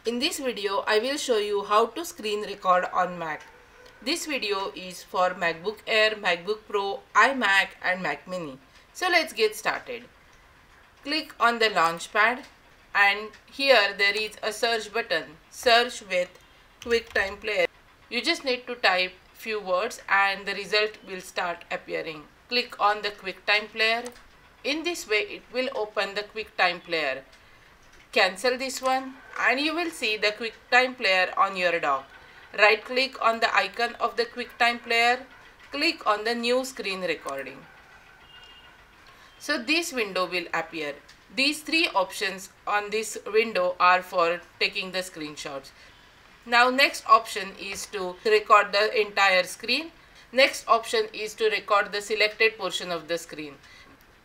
In this video, I will show you how to screen record on Mac. This video is for MacBook Air, MacBook Pro, iMac and Mac Mini. So let's get started. Click on the Launchpad and here there is a search button. Search with QuickTime Player. You just need to type few words and the result will start appearing. Click on the QuickTime Player. In this way, it will open the QuickTime Player. Cancel this one and you will see the QuickTime Player on your dock. Right click on the icon of the QuickTime Player. Click on the new screen recording. So this window will appear. These three options on this window are for taking the screenshots. Now next option is to record the entire screen. Next option is to record the selected portion of the screen.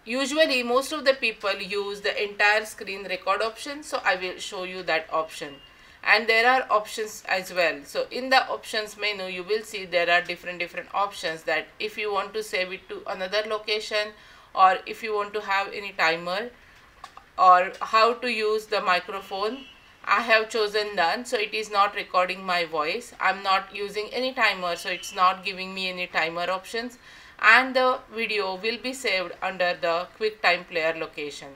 Usually most of the people use the entire screen record option, so I will show you that option. And there are options as well. So in the options menu you will see there are different options, that if you want to save it to another location, or if you want to have any timer, or how to use the microphone. I have chosen none, so it is not recording my voice. I'm not using any timer, so it's not giving me any timer options. And the video will be saved under the QuickTime Player location.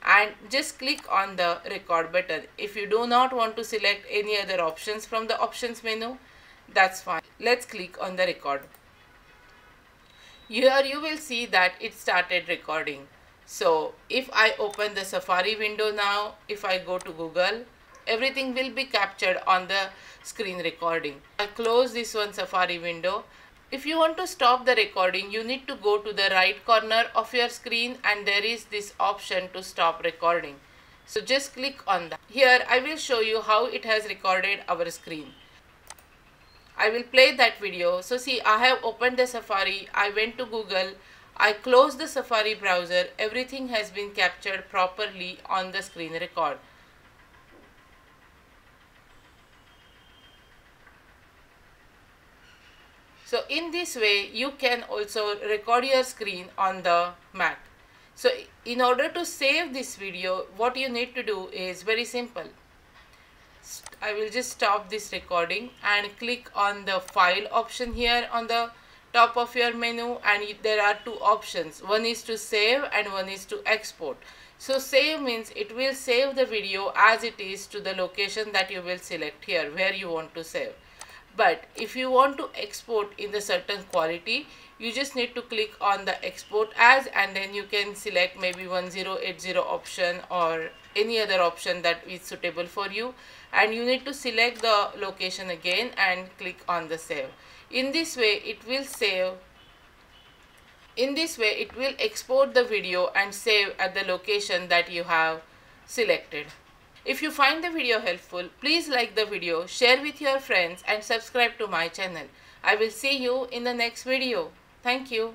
And just click on the record button. If you do not want to select any other options from the options menu, that's fine. Let's click on the record. Here you will see that it started recording. So if I open the Safari window now, if I go to Google, everything will be captured on the screen recording. I close this one Safari window. If you want to stop the recording, you need to go to the right corner of your screen and there is this option to stop recording. So just click on that. Here I will show you how it has recorded our screen. I will play that video. So see, I have opened the Safari, I went to Google, I closed the Safari browser, everything has been captured properly on the screen record. So in this way, you can also record your screen on the Mac. So in order to save this video, what you need to do is very simple. I will just stop this recording and click on the file option here on the top of your menu, and there are two options. One is to save and one is to export. So save means it will save the video as it is to the location that you will select here where you want to save. But if you want to export in the certain quality, you just need to click on the export as, and then you can select maybe 1080 option or any other option that is suitable for you, and you need to select the location again and click on the save. In this way it will save. In this way it will export the video and save at the location that you have selected. If you find the video helpful, please like the video, share with your friends and subscribe to my channel. I will see you in the next video. Thank you.